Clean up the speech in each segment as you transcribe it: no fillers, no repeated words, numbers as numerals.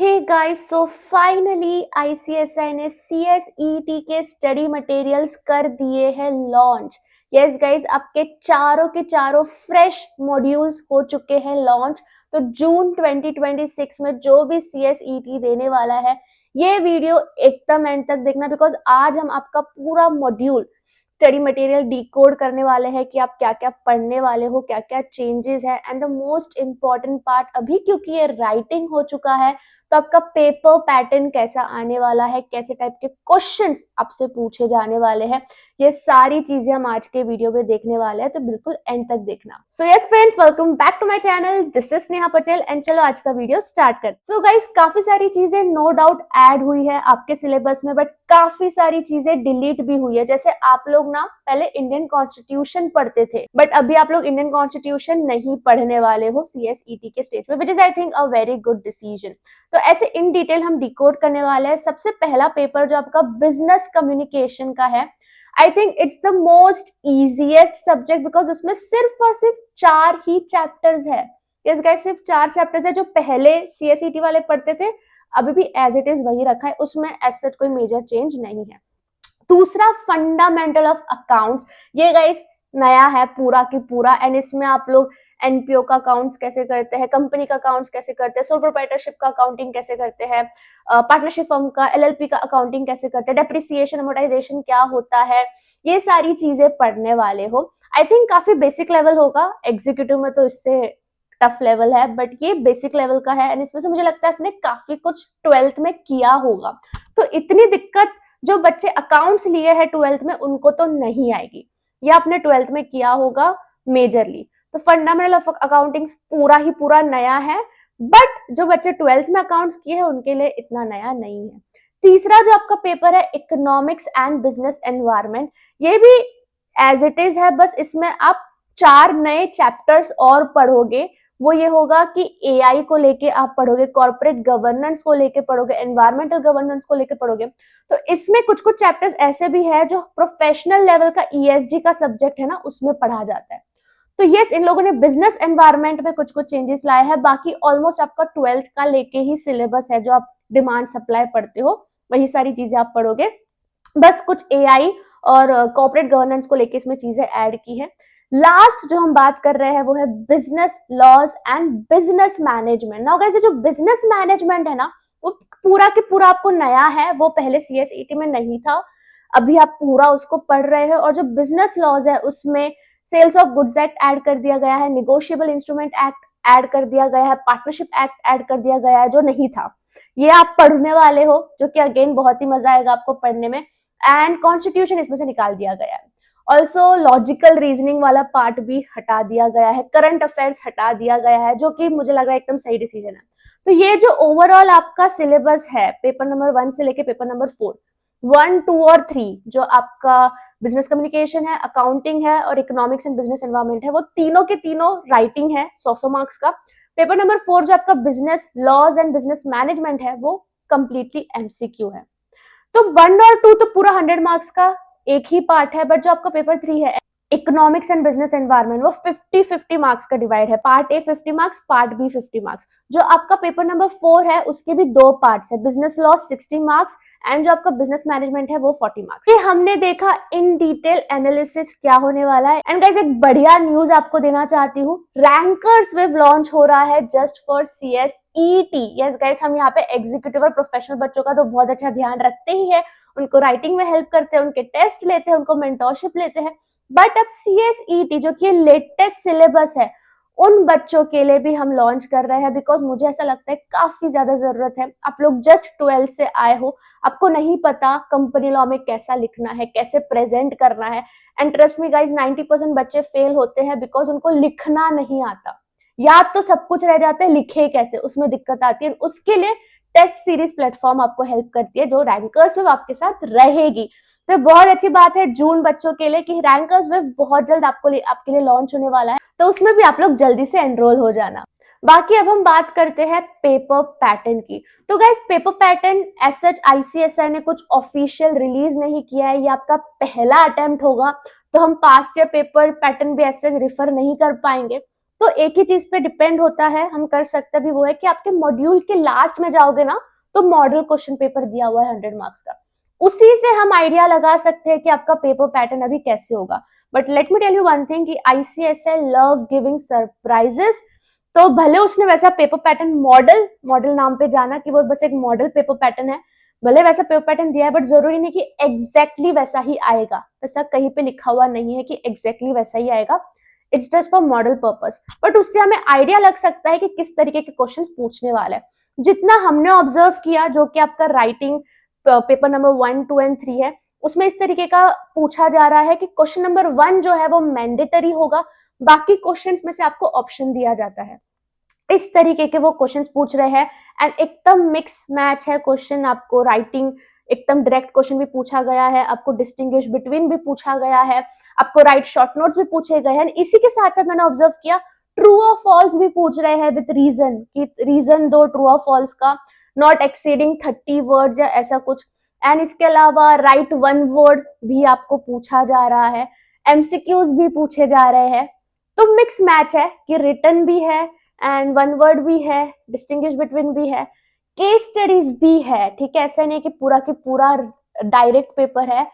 हे guys, so finally ICSI ने CSEET के study materials कर दिए हैं लॉन्च। यस गाइस, आपके चारों के चारों फ्रेश मॉड्यूल्स हो चुके हैं लॉन्च। तो जून 2026 में जो भी सीएसईटी देने वाला है, ये वीडियो एकदम एंड तक देखना, बिकॉज आज हम आपका पूरा मॉड्यूल स्टडी मटेरियल डिकोड करने वाले हैं कि आप क्या क्या पढ़ने वाले हो, क्या क्या चेंजेस है। And the most important part, अभी क्योंकि ये राइटिंग हो चुका है तो आपका पेपर पैटर्न कैसा आने वाला है, कैसे टाइप के क्वेश्चंस आपसे पूछे जाने वाले हैं, ये सारी चीजें हम आज के वीडियो में देखने वाले हैं। तो बिल्कुल एंड तक देखना। So yes friends, welcome back to my channel. This is Sneha Patel and चलो आज का वीडियो स्टार्ट कर। सो गाइस, काफी सारी चीजें नो डाउट ऐड हुई है आपके सिलेबस में, बट काफी सारी चीजें डिलीट भी हुई है। जैसे आप लोग ना पहले इंडियन कॉन्स्टिट्यूशन पढ़ते थे, बट अभी आप लोग इंडियन कॉन्स्टिट्यूशन नहीं पढ़ने वाले हो सीएसईटी के स्टेज पे, which is I think a very good decision. तो ऐसे इन डिटेल हम डिकोड करने वाले हैं। सबसे पहला पेपर जो आपका बिजनेस कम्युनिकेशन का है, I think it's the most easiest subject, because उसमें सिर्फ और सिर्फ 4 ही चैप्टर्स है। यस गाइस, सिर्फ 4 चैप्टर्स है। जो पहले सीएसईटी वाले पढ़ते थे अभी भी एज इट इज वही रखा है, उसमें एज सच कोई मेजर चेंज नहीं है। दूसरा, फंडामेंटल ऑफ अकाउंट्स, ये गाइस नया है पूरा की पूरा। एंड इसमें आप लोग एनपीओ का अकाउंट्स कैसे करते हैं, कंपनी का अकाउंट्स कैसे करते हैं, सोल प्रोप्राइटरशिप का अकाउंटिंग कैसे करते हैं, पार्टनरशिप फर्म का एलएलपी का अकाउंटिंग कैसे करते हैं, डेप्रिसिएशन अमोर्टाइजेशन क्या होता है, ये सारी चीजें पढ़ने वाले हो। आई थिंक काफी बेसिक लेवल होगा, एग्जीक्यूटिव में तो इससे टफ लेवल है, बट ये बेसिक लेवल का है। एंड इसमें से मुझे लगता है आपने काफी कुछ 12th में किया होगा, तो इतनी दिक्कत जो बच्चे अकाउंट्स लिए हैं 12th में उनको तो नहीं आएगी। ये आपने 12th में किया होगा मेजरली। तो फंडामेंटल ऑफ अकाउंटिंग पूरा ही पूरा नया है, बट जो बच्चे 12th में अकाउंट्स किए हैं उनके लिए इतना नया नहीं है। तीसरा जो आपका पेपर है, इकोनॉमिक्स एंड बिजनेस एनवायरनमेंट, ये भी एज इट इज है, बस इसमें आप 4 नए चैप्टर्स और पढ़ोगे। वो ये होगा कि एआई को लेके आप पढ़ोगे, कॉर्पोरेट गवर्नेंस को लेके पढ़ोगे, एनवायरमेंटल गवर्नेंस को लेके पढ़ोगे। तो इसमें कुछ कुछ चैप्टर्स ऐसे भी है जो प्रोफेशनल लेवल का ईएसडी का सब्जेक्ट है ना, उसमें पढ़ा जाता है। तो यस, इन लोगों ने बिजनेस एनवायरनमेंट में कुछ कुछ चेंजेस लाए हैं। बाकी ऑलमोस्ट आपका 12th का लेके ही सिलेबस है, जो आप डिमांड सप्लाई पढ़ते हो वही सारी चीजें आप पढ़ोगे। बस कुछ एआई और कॉर्पोरेट गवर्नेंस को लेके इसमें चीजें ऐड की है। लास्ट जो हम बात कर रहे हैं वो है business laws and business management. Now guys, जो बिजनेस मैनेजमेंट है ना, वो पूरा के पूरा आपको नया है, वो पहले सीएसईटी में नहीं था, अभी आप पूरा उसको पढ़ रहे हो। और जो बिजनेस लॉज है उसमें sales of goods act add कर दिया गया है, निगोशिएबल इंस्ट्रूमेंट एक्ट ऐड कर दिया गया है, पार्टनरशिप एक्ट ऐड कर दिया गया है जो नहीं था। ये आप पढ़ने वाले हो, जो कि अगेन बहुत ही मजा आएगा आपको पढ़ने में। एंड कॉन्स्टिट्यूशन इसमें से निकाल दिया गया है। ऑल्सो लॉजिकल रीजनिंग वाला पार्ट भी हटा दिया गया है, करंट अफेयर्स हटा दिया गया है, जो कि मुझे लग रहा है एकदम सही डिसीजन है। तो ये जो ओवरऑल आपका सिलेबस है, पेपर नंबर 1 से लेके पेपर नंबर 4, 1, 2 और 3, जो आपका बिजनेस कम्युनिकेशन है, अकाउंटिंग है और इकोनॉमिक्स एंड बिजनेस एनवायरनमेंट है, वो तीनों के तीनों राइटिंग है 100 मार्क्स का। पेपर नंबर 4 जो आपका business laws and business management है, वो कंप्लीटली एमसीक्यू है। तो 1 और 2 तो पूरा 100 मार्क्स का एक ही पार्ट है, बट जो आपका पेपर 3 है, इकोनॉमिक्स एंड बिजनेस एनवायरनमेंट, वो 50-50 मार्क्स का डिवाइड है। Part A 50 marks, part B 50 marks. जो आपका पेपर नंबर 4 है उसके भी 2 पार्ट्स है, बिजनेस लॉ 60 मार्क्स एंड जो आपका बिजनेस मैनेजमेंट है वो 40 मार्क्स। ये हमने देखा इन डिटेल एनालिसिस क्या होने वाला है। एंड गाइस, एक बढ़िया न्यूज आपको देना चाहती हूँ, रैंकर्स वेव लॉन्च हो रहा है जस्ट फॉर सीएसईटी। यस गाइस, हम यहाँ पे एग्जीक्यूटिव और प्रोफेशनल बच्चों का तो बहुत अच्छा ध्यान रखते ही है, उनको राइटिंग में हेल्प करते हैं, उनके टेस्ट लेते हैं, उनको मेंटोरशिप लेते हैं। बट अब सीएसईटी जो कि लेटेस्ट सिलेबस है, उन बच्चों के लिए भी हम लॉन्च कर रहे हैं, बिकॉज मुझे ऐसा लगता है काफी ज्यादा जरूरत है। आप लोग जस्ट 12th से आए हो, आपको नहीं पता कंपनी लॉ में कैसा लिखना है, कैसे प्रेजेंट करना है। एंड ट्रस्ट मी गाइज, 90% बच्चे फेल होते हैं बिकॉज उनको लिखना नहीं आता। याद तो सब कुछ रह जाते हैं, लिखे कैसे, उसमें दिक्कत आती है। उसके लिए टेस्ट सीरीज प्लेटफॉर्म आपको हेल्प करती है, जो रैंकर्स वेव आपके साथ रहेगी। तो बहुत अच्छी बात है जून बच्चों के लिए कि रैंकर्स वेव बहुत जल्द आपके लिए लॉन्च होने वाला है, तो उसमें भी आप लोग जल्दी से एनरोल हो जाना। बाकी अब हम बात करते हैं पेपर पैटर्न की। तो guys, paper pattern as such ICSI ने कुछ ऑफिशियल रिलीज नहीं किया है, ये आपका पहला अटेम्प्ट होगा, तो हम पास्ट ईयर पेपर पैटर्न भी एज सच रिफर नहीं कर पाएंगे। तो एक ही चीज पे डिपेंड होता है, हम कर सकते भी वो है कि आपके मॉड्यूल के लास्ट में जाओगे ना तो मॉडल क्वेश्चन पेपर दिया हुआ है 100 मार्क्स का, उसी से हम आइडिया लगा सकते हैं कि आपका पेपर पैटर्न अभी कैसे होगा। But let me tell you one thing कि आईसीएसआई लव गिविंग सरप्राइजेस। तो भले उसने वैसा पेपर पैटर्न मॉडल मॉडल नाम पे जाना कि वो बस एक मॉडल पेपर पैटर्न है, भले वैसा पेपर पैटर्न दिया है, बट जरूरी नहीं कि एग्जैक्टली वैसा ही आएगा, ऐसा कहीं पे लिखा हुआ नहीं है कि एग्जैक्टली वैसा ही आएगा। It's just for model purpose, but उससे हमें आइडिया लग सकता है कि किस तरीके के क्वेश्चंस पूछने वाला है। जितना हमने ऑब्जर्व किया, जो कि आपका राइटिंग पेपर नंबर 1, 2 एंड 3 है, उसमें इस तरीके का पूछा जा रहा है कि क्वेश्चन नंबर 1 जो है वो मैंडेटरी होगा, बाकी क्वेश्चंस में से आपको ऑप्शन दिया जाता है। इस तरीके के वो क्वेश्चंस पूछ रहे हैं एंड एकदम मिक्स मैच है क्वेश्चन। आपको राइटिंग एकदम डायरेक्ट क्वेश्चन भी पूछा गया है, आपको डिस्टिंग्विश बिटवीन भी पूछा गया है, आपको राइट शॉर्ट नोट्स भी पूछे गए हैं। इसी के साथ साथ मैंने ऑब्जर्व किया ट्रू और फॉल्स भी पूछ रहे हैं विद रीजन, कि रीजन दो ट्रू और फॉल्स का, नॉट एक्सीडिंग 30 वर्ड्स या ऐसा कुछ। एंड इसके अलावा राइट वन वर्ड भी आपको पूछा जा रहा है, एमसीक्यूज भी पूछे जा रहे हैं। तो मिक्स मैच है कि रिटन भी है एंड वन वर्ड भी है, डिस्टिंग्विश बिटवीन भी है, केस स्टडीज भी है। ठीक है, ऐसा नहीं कि पूरा की पूरा डायरेक्ट पेपर है।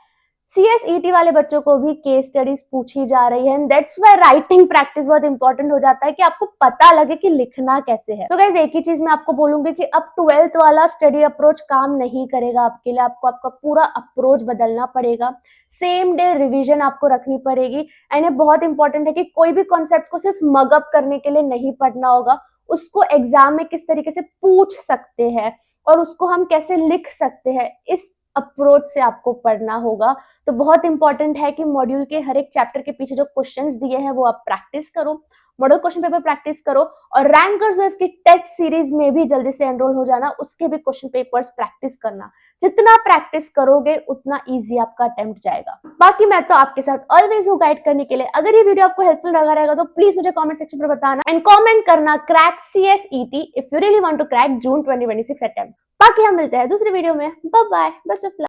सीएसईटी वाले बच्चों को भी केस स्टडीज पूछी जा रही है, दैट्स व्हाई राइटिंग प्रैक्टिस बहुत इंपॉर्टेंट हो जाता है कि आपको पता लगे कि लिखना कैसे है। तो गाइस एक ही चीज मैं आपको बोलूंगी कि अब 12th वाला स्टडी अप्रोच काम नहीं करेगा आपके लिए, आपको आपका पूरा अप्रोच बदलना पड़ेगा। सेम डे रिवीजन आपको रखनी पड़ेगी एंड ये बहुत इंपॉर्टेंट है कि कोई भी कॉन्सेप्ट को सिर्फ मगअप करने के लिए नहीं पढ़ना होगा, उसको एग्जाम में किस तरीके से पूछ सकते हैं और उसको हम कैसे लिख सकते हैं, इस अप्रोच से आपको पढ़ना होगा। तो बहुत इंपॉर्टेंट है कि मॉड्यूल के हर एक चैप्टर के पीछे जो क्वेश्चंस दिए हैं वो आप प्रैक्टिस करो, मॉडल क्वेश्चन पेपर प्रैक्टिस करो, और रैंकर्स वेव की टेस्ट सीरीज में भी जल्दी से एनरोल हो जाना, उसके भी क्वेश्चन पेपर्स प्रैक्टिस करना। जितना प्रैक्टिस करोगे उतना इजी आपका अटेम्प्ट जाएगा। बाकी मैं तो आपके साथ ऑलवेज हूँ गाइड करने के लिए। अगर ये वीडियो आपको हेल्पफुल लगा रहेगा तो प्लीज मुझे कमेंट सेक्शन पर बताना एंड कमेंट करना crack CSET if you really want to crack June 2026 attempt. बाकी हम मिलते हैं दूसरी वीडियो में। Bye bye, best of luck.